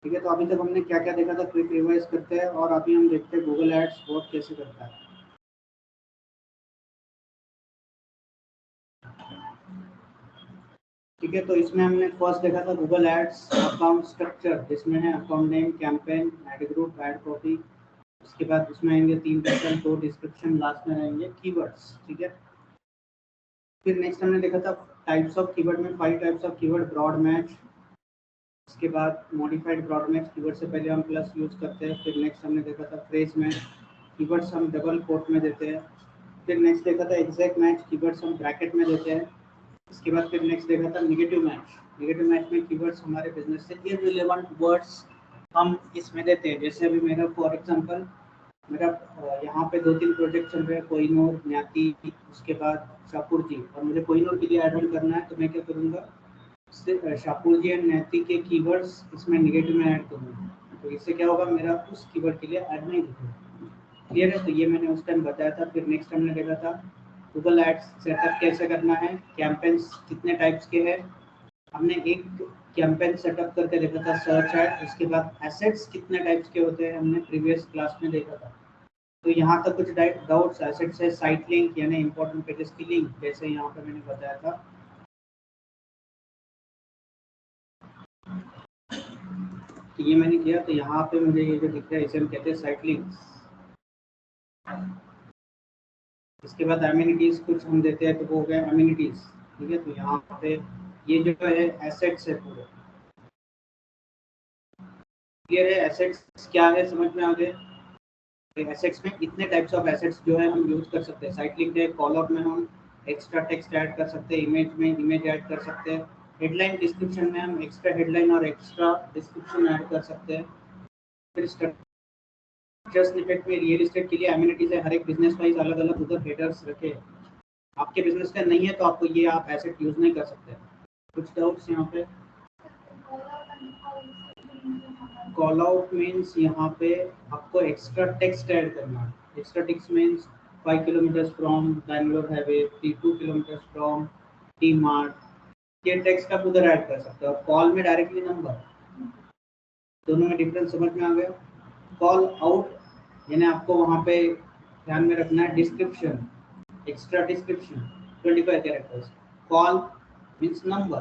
ठीक है, तो अभी तक हमने क्या क्या देखा था, क्विक रिवाइज करते हैं और अभी हम देखते हैं गूगल एड्स वर्क कैसे करता है। ठीक है, तो इसमें हमने फर्स्ट देखा था गूगल एड्स अकाउंट स्ट्रक्चर, जिसमें है account name, campaign, add group, add copy. उसके बाद इसमें आएंगे 3 टाइटल, 2 डिस्क्रिप्शन, लास्ट में रहेंगे कीवर्ड्स। ठीक है, फिर नेक्स्ट हमने देखा था टाइप्स ऑफ कीवर्ड में 5 types of keyword, broad match. उसके बाद मॉडिफाइड ब्रॉड मैच, कीवर्ड से पहले हम प्लस यूज करते हैं। फिर नेक्स्ट हमने देखा था फ्रेज मैच, कीवर्ड्स हम डबल कोट में देते हैं। फिर नेक्स्ट देखा था एग्जैक्ट मैच, कीवर्ड्स हम ब्रैकेट में देते हैं। इसके बाद फिर नेक्स्ट देखा था निगेटिव मैच। निगेटिव मैच में कीवर्ड्स हमारे बिजनेस से इररिलेवेंट वर्ड्स हम इसमें देते हैं। जैसे अभी मेरा फॉर एग्जांपल मेरा यहाँ पे 2-3 प्रोजेक्ट चल रहे हैं, कोहिनूर, न्याती, उसके बाद शाहपुर जी, और मुझे कोहिनूर के लिए ऐड ऑन करना है, तो मैं क्या करूँगा, शाहपुर जी एंड न्याती के कीवर्ड्स इसमें निगेटिव में ऐड करूँगा। तो इससे क्या होगा, मेरा उस कीवर्ड के लिए ऐड नहीं दिखेगा। क्लियर है, तो ये मैंने उस टाइम बताया था। फिर नेक्स्ट हमने देखा था गूगल एड्स सेटअप कैसे करना है, कैंपेन्स कितने टाइप्स के हैं, हमने एक कैंपेन सेटअप करके देखा था सर्च एड। उसके बाद एसेट्स कितने टाइप्स के होते हैं हमने प्रीवियस क्लास में देखा था। तो यहाँ तक कुछ डाउट्स, एसेट्स है साइट लिंक यानी इंपॉर्टेंट पेजेस की लिंक, जैसे यहाँ पे मैंने बताया था। तो ये मैंने किया, तो यहाँ पे मुझे ये जो दिख रहा है इसे हम कहते हैं साइट लिंक्स। इसके बाद एमिनिटीज कुछ हम देते हैं, तो वो हो गया एमिनिटीज। ठीक है, तो यहाँ पे ये जो है एसेट्स है पूरे। क्लियर है, एसेट्स क्या है समझ में आ गए। एसेट्स में इतने टाइप्स ऑफ एसेट्स जो है हम यूज कर सकते हैं। साइट लिंक है, कॉल आउट में हम एक्स्ट्रा टेक्स्ट ऐड कर सकते हैं, इमेज में इमेज ऐड कर सकते हैं, हेडलाइन डिस्क्रिप्शन में हम एक्स्ट्रा हेडलाइन और एक्स्ट्रा डिस्क्रिप्शन ऐड कर सकते हैं। फिर स्ट्रक्चर स्निपेट में रियल एस्टेट के लिए एमिनिटीज है, हर एक बिजनेस वाइज अलग अलग उधर हेडर्स रखे। आपके बिजनेस का नहीं है तो आपको ये आप एसेट यूज नहीं कर सकते। कुछ डाउट्स यहाँ पे। कॉल आउट मीन्स यहाँ पे आपको एक्स्ट्रा टेक्स्ट ऐड करना है। Extra text means 5 kilometre from Bangalore highway, 2 kilometre from T mart. ये टेक्स्ट आप उधर ऐड कर सकते हो। कॉल में डायरेक्टली नंबर, दोनों में डिफरेंस समझ में आ गया। कॉल आउट यानी आपको वहाँ पे ध्यान में रखना है description, extra description 25 characters. Call means number,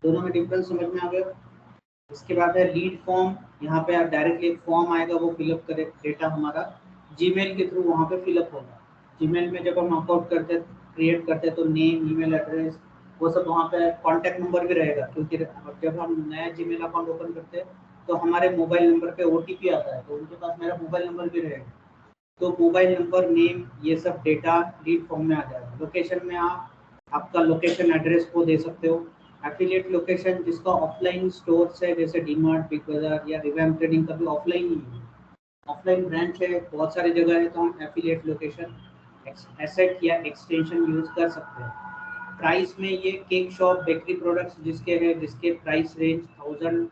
दोनों में डिफरेंस समझ में आ गया। इसके बाद है लीड फॉर्म, यहाँ पे आप डायरेक्टली एक फॉर्म आएगा, वो फिलअप करे, डेटा हमारा जीमेल के थ्रू वहाँ पे फिलअप होगा। जीमेल में जब हम अकाउंट करते क्रिएट करते तो नेम, ईमेल एड्रेस, वो सब वहाँ पे कॉन्टैक्ट नंबर भी रहेगा, क्योंकि जब हम नया जीमेल अकाउंट ओपन करते हैं तो हमारे मोबाइल नंबर पे OTP आता है, तो उनके पास मेरा मोबाइल नंबर भी रहेगा। तो मोबाइल नंबर, नेम, ये सब डेटा लीड फॉर्म में आ जाएगा। लोकेशन में आप आपका लोकेशन एड्रेस को दे सकते हो। एफिलिएट लोकेशन जिसका ऑफलाइन स्टोर्स है, जैसे डीमार्ट, बिग बाजार या रिवैम ट्रेडिंग का भी ऑफलाइन ही है, ऑफलाइन ब्रांच है, बहुत सारी जगह है, तो हम एफिलिएट लोकेशन एसेट या एक्सटेंशन यूज कर सकते हैं। प्राइस में ये केक शॉप, बेकरी प्रोडक्ट्स जिसके हैं, जिसके प्राइस रेंज 1000,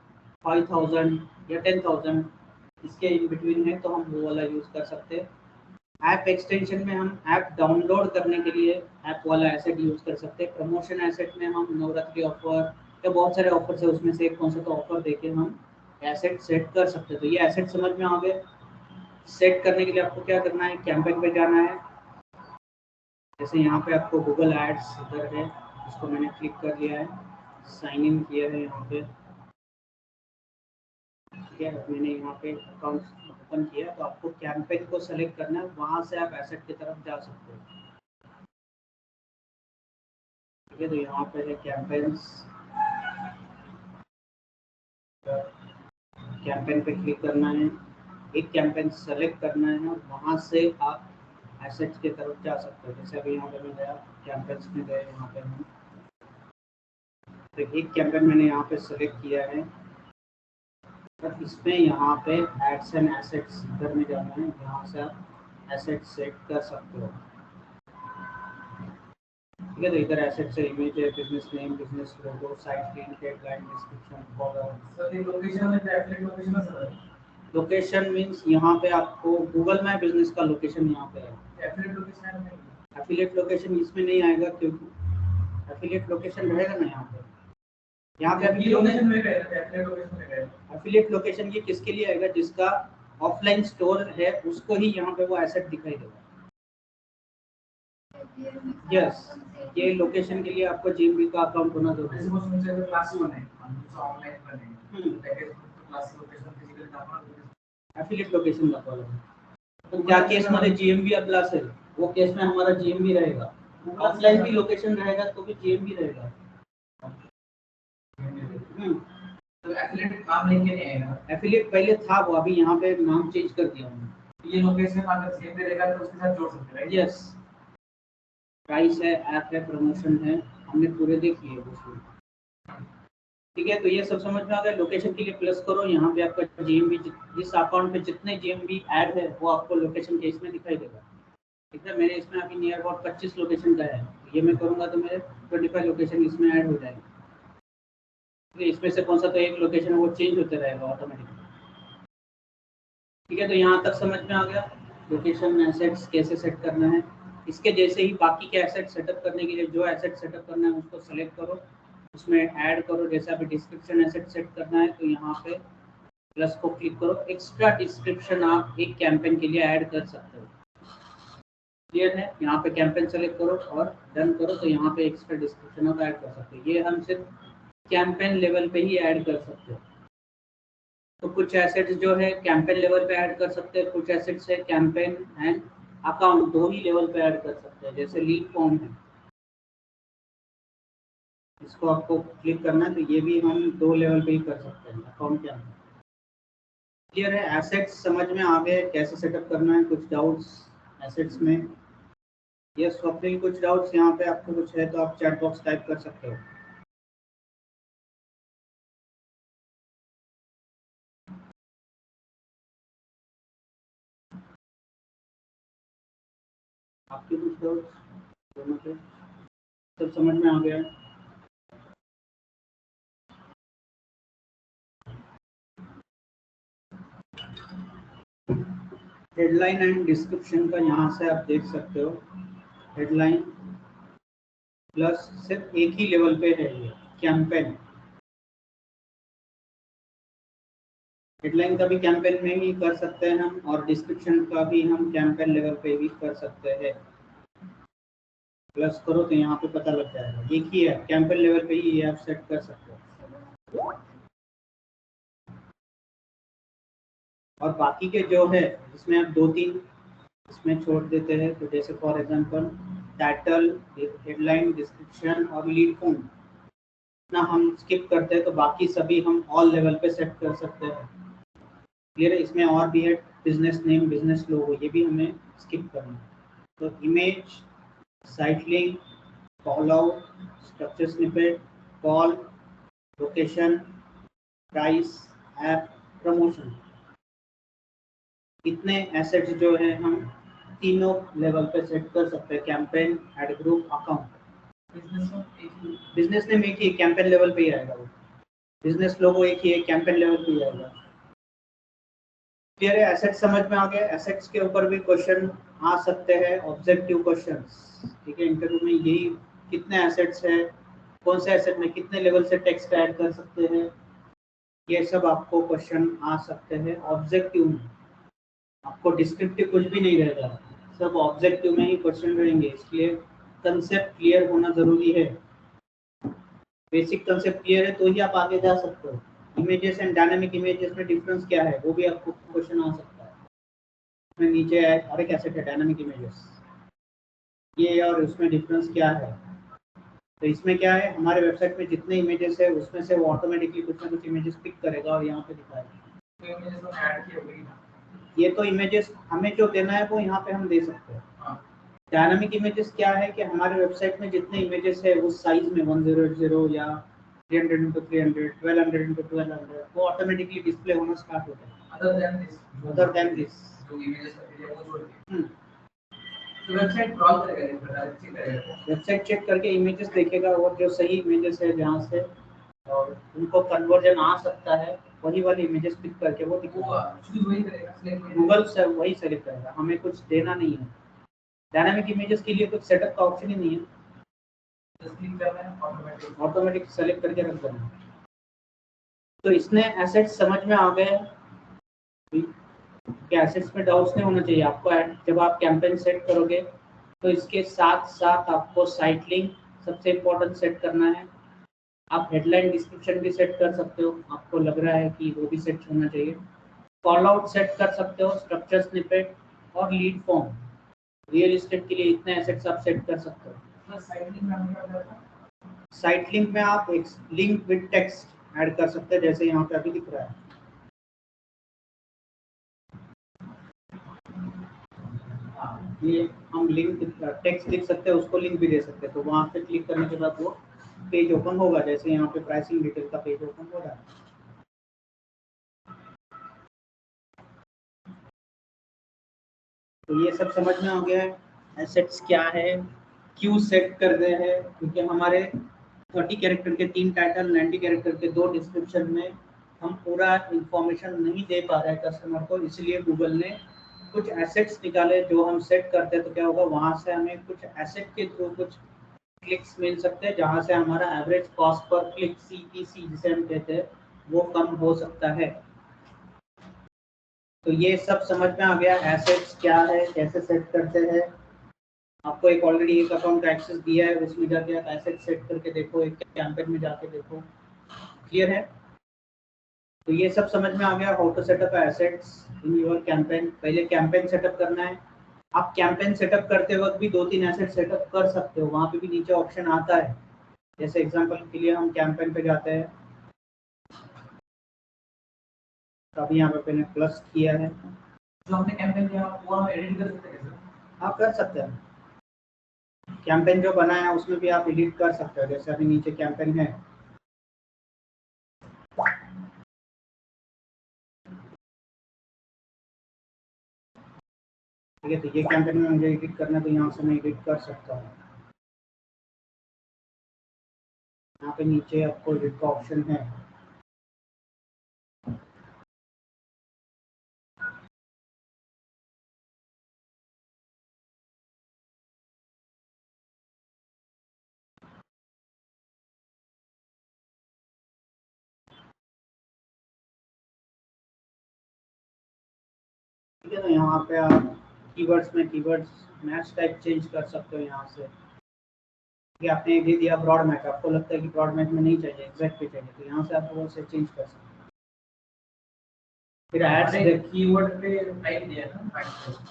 5000 या 10000 इसके इन बिटवीन है, तो हम वो वाला यूज कर सकते हैं। ऐप एक्सटेंशन में हम ऐप डाउनलोड करने के लिए ऐप वाला एसेट यूज कर सकते हैं। प्रमोशन एसेट में हम नवरात्रि ऑफर या बहुत सारे ऑफर्स है, उसमें से एक कौन सा तो ऑफर देके हम एसेट सेट कर सकते हैं। तो ये एसेट समझ में आ गए। सेट करने के लिए आपको क्या करना है, कैंपेन पे जाना है। जैसे यहाँ पे आपको गूगल एड्स इधर है, इसको मैंने क्लिक कर लिया है, साइन इन किया है यहाँ पे। ठीक है, मैंने यहाँ पे अकाउंट ओपन किया, तो आपको कैंपेन को सेलेक्ट करना है, वहाँ से आप एसेट की तरफ जा सकते हो। ठीक है, तो यहाँ पे है कैंपेन्स, कैंपेन पे क्लिक करना है, एक कैंपेन सेलेक्ट करना है और वहाँ से आप एसेट्स की तरफ जा सकते हो। जैसे अभी यहाँ पे मैं गया, कैंपेन्स में गए, यहाँ पे हम तो एक कैंपेन मैंने यहाँ पे सेलेक्ट किया है, और इसमें यहाँ पे एड्स एंड एसेट्स इधर में जाना है, यहाँ से आप एसेट सेट कर सकते हो। ठीक है, तो इधर एसेट से इमेज है, business name, business logo, site link, headline, description, follower. Sir ये लोकेशन है, एफिलिएट लोकेशन है सर। लोकेशन मींस यहाँ पे आपको गूगल माय बिजनेस का लोकेशन यहाँ पे है। एफिलिएट लोकेशन है, एफिलिएट लोकेशन इसमें नहीं आएगा, क्योंकि एफिलिएट लोकेशन रहेगा ना यहाँ पे। यहाँ पे अभी लोकेशन में गए एफिलिएट लोकेशन ये किसके लिए आएगा? जिसका ऑफलाइन स्टोर है उसको ही यहाँ पे वो एसेट दिखाई देगा। यस, ये लोकेशन के लिए आपको जीएमबी का अकाउंट होना जरूरी है। मुझे क्लास बने ऑनलाइन बने पैकेज क्लास लोकेशन फिजिकल का एफिलिएट लोकेशन का प्रॉब्लम। तो क्या केस मध्ये जीएमबी आपला असेल वो केस में हमारा जीएमबी रहेगा। ऑफलाइन भी लोकेशन रहेगा तो भी जीएमबी रहेगा। तो एफिलिएट नाम लेके नहीं आएगा। एफिलिएट पहले था वो, अभी यहाँ पे नाम चेंज कर दिया हमने। ये लोकेशन अगर सेम रहेगा तो उसके साथ जोड़ सकते हैं। यस, प्राइस है, ऐप है, प्रमोशन है, हमने पूरे देख लिए उसमें। ठीक है, तो ये सब समझ में आ गया। लोकेशन के लिए प्लस करो, यहाँ पे आपका जीएमबी जिस अकाउंट पे जितने जीएमबी ऐड है वो आपको लोकेशन के इसमें दिखाई देगा। ठीक है, मेरे इसमें अभी नियर अबाउट 25 लोकेशन का है। ये मैं करूँगा तो मेरे 25 लोकेशन इसमें ऐड हो जाएंगे। इसमें से कौन सा तो एक लोकेशन वो चेंज होते रहेगा ऑटोमेटिकली। ठीक है, तो यहाँ तक समझ में आ गया लोकेशन एसेट्स कैसे सेट करना है। इसके जैसे ही बाकी के एसेट सेटअप करने के लिए जो एसेट सेटअप करना है उसको सेलेक्ट करो, उसमें ऐड करो। जैसे अभी डिस्क्रिप्शन एसेट सेट करना है तो यहाँ पे प्लस को क्लिक करो। एक्स्ट्रा डिस्क्रिप्शन आप एक कैंपेन के लिए ऐड कर सकते हो। क्लियर है? यहाँ पे कैंपेन सेलेक्ट करो और डन करो, तो यहाँ पे एक्स्ट्रा डिस्क्रिप्शन आप ऐड कर सकते हो। ये हम सिर्फ कैंपेन लेवल पे ही ऐड कर सकते हो। तो कुछ एसेट्स जो है कैंपेन लेवल पे ऐड कर सकते हैं, कुछ एसेट्स है कैंपेन एंड अकाउंट दो ही लेवल पे ऐड कर सकते हैं। जैसे लीड फॉर्म है, इसको आपको क्लिक करना है तो ये भी हम दो लेवल पे ही कर सकते हैं, अकाउंट के अंदर। क्लियर है? एसेट्स समझ में आ गए कैसे सेटअप करना है? कुछ डाउट्स एसेट्स में? यस स्वप्निल, कुछ डाउट्स यहाँ पे आपको कुछ है तो आप चैट बॉक्स टाइप कर सकते हो। आपके कुछ डाउट्स दोनों के सब समझ में आ गया? हेडलाइन एंड डिस्क्रिप्शन का यहाँ से आप देख सकते हो। हेडलाइन प्लस सिर्फ एक ही लेवल पे है ये कैंपेन। हेडलाइन का भी कैंपेन में ही कर सकते हैं हम, और डिस्क्रिप्शन का भी हम कैंपेन लेवल पे भी कर सकते हैं। प्लस करो तो यहाँ पे पता लग जाएगा, एक ही है कैंपेन लेवल पे ही ये आप सेट कर सकते हो। और बाकी के जो है इसमें आप दो तीन इसमें छोड़ देते हैं, तो जैसे for example title, headline, description और लीड फॉर्म ना हम स्किप करते हैं, तो बाकी सभी हम ऑल लेवल पे सेट कर सकते हैं। क्लियर है? इसमें और भी है बिजनेस नेम, बिजनेस लोगो, ये भी हमें स्किप करना है। तो image, site link, call out, structure snippet, call, location, price, app, promotion, इतने एसेट्स जो है हम तीनों लेवल पे सेट कर सकते हैं। Campaign, ad group, account. Business name एक ही कैंपेन लेवल पे ही आएगा, वो बिजनेस लोगो एक ही है कैंपेन लेवल पे ही आएगा। क्लियर है? एसेट समझ में आ गया? एसेट्स के ऊपर भी क्वेश्चन आ सकते हैं, ऑब्जेक्टिव क्वेश्चंस। ठीक है, इंटरव्यू में यही कितने एसेट्स है, कौन से एसेट में कितने लेवल से टेक्स्ट ऐड कर सकते हैं, ये सब आपको क्वेश्चन आ सकते हैं ऑब्जेक्टिव में। आपको डिस्क्रिप्टिव कुछ भी नहीं रहेगा, सब ऑब्जेक्टिव में ही क्वेश्चन रहेंगे, इसलिए कंसेप्ट क्लियर होना जरूरी है। बेसिक कंसेप्ट क्लियर है तो ही आप आगे जा सकते हो। इमेजेस एंड डायनामिक इमेजेस में डिफरेंस क्या है वो भी आपको क्वेश्चन आ सकता है। उसमें नीचे और एक एसेट है डायनामिक इमेजेस, ये और उसमें डिफरेंस क्या है? तो इसमें क्या है, हमारे वेबसाइट में जितने इमेजेस है उसमें से वो ऑटोमेटिकली कुछ ना कुछ इमेजेस पिक करेगा और यहाँ पे दिखाएगा। ये तो इमेजेस हमें जो देना है वो यहाँ पे हम दे सकते हैं। डायनामिक इमेजेस क्या है कि हमारे वेबसाइट में जितने इमेजेस है उस साइज में 1080 या 300x300, 1200x1200 वो ऑटोमेटिकली डिस्प्ले होना स्टार्ट होता है। अदर देन दिस जो इमेजेस है वो छोड़ के तो वेबसाइट क्रॉल करेगा, वेबसाइट चेक करके इमेजेस देखेगा और जो सही इमेजेस है जहाँ से और उनको कन्वर्जन आ सकता है वही वाली इमेजेस पिक करके वो दिखाएगा। गूगल से वही सेलेक्ट करेगा, हमें कुछ देना नहीं है। डायनामिक इमेजेस के लिए कुछ सेटअप का ऑप्शन ही नहीं है, ऑटोमेटिक सेलेक्ट करके रख देना। तो इसने एसेट्स समझ में आ गए कि एसेट्स में डाउट्स नहीं होना चाहिए आपको। जब आप कैंपेन सेट करोगे तो इसके साथ साथ आपको साइट लिंक सबसे इम्पोर्टेंट सेट करना है। आप हेडलाइन डिस्क्रिप्शन भी सेट कर सकते हो, आपको लग रहा है कि वो भी सेट होना चाहिए। कॉल आउट सेट कर सकते हो, स्ट्रक्चर स्निपेट और लीड फॉर्म। रियल एस्टेट के लिए इतने एसेट्स आप सेट कर सकते हो। साइट लिंक में आप एक लिंक विद टेक्स्ट ऐड कर सकते हैं, जैसे यहाँ पे अभी दिख रहा है। ये हम लिंक टेक्स्ट लिख सकते हैं, उसको लिंक भी दे सकते हैं। तो वहाँ पे क्लिक करने के बाद वो पेज ओपन होगा, जैसे यहाँ पे प्राइसिंग डिटेल का पेज ओपन हो रहा है। तो ये सब समझ में आ गया है एसेट्स क्या है, क्यों सेट कर रहे हैं। क्योंकि हमारे 30 कैरेक्टर के 3 टाइटल, 90 कैरेक्टर के 2 डिस्क्रिप्शन में हम पूरा इंफॉर्मेशन नहीं दे पा रहे हैं कस्टमर को, इसलिए गूगल ने कुछ एसेट्स निकाले जो हम सेट करते हैं। तो क्या होगा, वहाँ से हमें कुछ एसेट के थ्रू कुछ क्लिक्स मिल सकते हैं, जहाँ से हमारा average cost per click CPC जिसे हम कहते हैं वो कम हो सकता है। तो ये सब समझ में आ गया एसेट्स क्या है, कैसे सेट करते हैं। आपको एक ऑलरेडी एक अकाउंट का एक्सेस दिया है, उसमें जाके आप एसेट सेट करके देखो, एक कैंपेन में जाके देखो। क्लियर है? तो ये सब समझ में आ गया how to setup assets in your campaign. पहले कैंपेन सेटअप करना है। आप कैंपेन सेटअप करते वक्त भी 2-3 एसेट सेटअप कर सकते हो, वहाँ पे भी नीचे ऑप्शन आता है। जैसे एग्जांपल के लिए हम कैंपेन पे जाते हैं, तो अभी यहाँ पे मैंने प्लस किया है। जो हमने कैंपेन किया वो हम एडिट कर सकते हैं? आप कर सकते हैं, कैंपेन जो बना है उसमें भी आप एडिट कर सकते हो। जैसे अभी नीचे कैंपेन है, ठीक है, तो ये कैंपेन में मुझे एडिट करना है, तो यहाँ से मैं एडिट कर सकता हूँ। यहाँ पे नीचे आपको एडिट का ऑप्शन है। ठीक है, तो यहाँ पे आप कीवर्ड्स में कीवर्ड्स मैच टाइप चेंज कर सकते हो यहाँ से। कि आपने दे दिया ब्रॉड मैच, आपको लगता है कि ब्रॉड मैच में नहीं चाहिए, एग्जैक्ट पे चाहिए, तो यहाँ से आप वो से चेंज कर सकते हो। फिर एड्स कीवर्ड पे टाइप दिया है ना,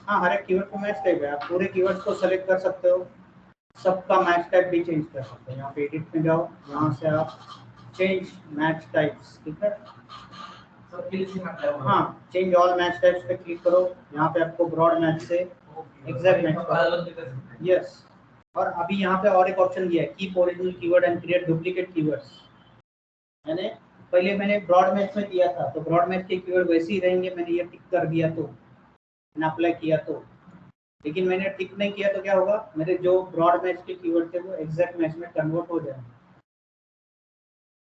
हाँ, हर एक कीवर्ड को मैच टाइप है। आप पूरे कीवर्ड्स को सेलेक्ट कर सकते हो, सबका मैच टाइप भी चेंज कर सकते हो। यहाँ पे एडिट में जाओ, यहाँ से आप चेंज मैच टाइप्स, ठीक है, सबके लिए सेम आता है। हाँ, चेंज ऑल मैच टाइप्स पे क्लिक करो। यहाँ पे आपको ब्रॉड मैच से एग्जैक्ट मैच, यस। और अभी यहाँ पे और एक ऑप्शन दिया है, keep original keyword and create duplicate keywords. मैंने पहले मैंने ब्रॉड मैच में दिया था, तो ब्रॉड मैच के कीवर्ड वैसे ही रहेंगे। मैंने ये टिक कर दिया तो, मैंने अप्लाई किया तो, लेकिन मैंने टिक नहीं किया तो क्या होगा, मेरे जो ब्रॉड मैच के कीवर्ड थे वो एग्जैक्ट मैच में कन्वर्ट हो जाएंगे।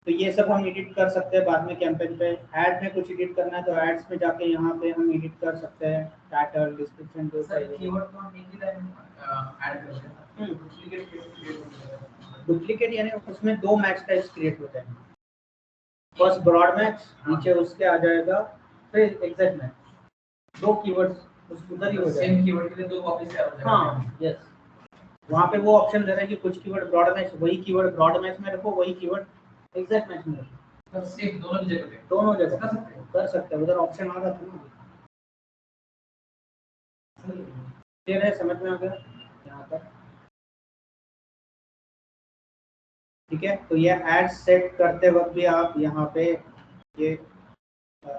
तो ये सब हम एडिट कर सकते हैं बाद में कैंपेन पे। ऐड में कुछ एडिट करना है तो एड्स में जाके यहाँ पे हम एडिट कर सकते हैं, टाइटल, डिस्क्रिप्शन, जो चाहिए। कीवर्ड को हम एक ही टाइम ऐड करते हैं, डुप्लीकेट क्रिएट होता है। डुप्लीकेट यानी उसमें 2 मैच टाइप्स क्रिएट होते हैं। फर्स्ट ब्रॉड मैच, नीचे उसके आ जाएगा फिर एग्जैक्ट मैच। 2 कीवर्ड्स उधर ही हो जाएगा, सेम कीवर्ड के लिए 2 कॉपी से आ जाएगा। हाँ, यस। वहाँ पे वो ऑप्शन दे रहा है कि कुछ कीवर्ड ब्रॉड मैच, वही कीवर्ड ब्रॉड मैच में रखो, वही कीवर्ड एग्जैक्ट मैच में रखो। तो सेम दोनों जगह पे, दोनों जगह कर सकते हैं। उधर ऑप्शन आ रहा था ना। क्लियर है, समझ में आ गया यहाँ तक? ठीक है, तो ये एड सेट करते वक्त भी आप यहाँ पे ये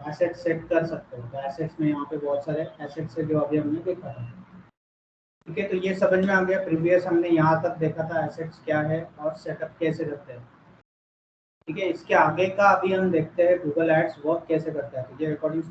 एसेट सेट कर सकते हो। तो एसेट्स में यहाँ पे बहुत सारे एसेट्स है जो अभी हमने देखा था। ठीक है, तो ये समझ में आ गया। प्रीवियस हमने यहाँ तक देखा था एसेट्स क्या है और सेटअप कैसे करते हैं। ठीक है, इसके आगे का अभी हम देखते हैं गूगल एड्स वर्क कैसे करता है। तो ये रिकॉर्डिंग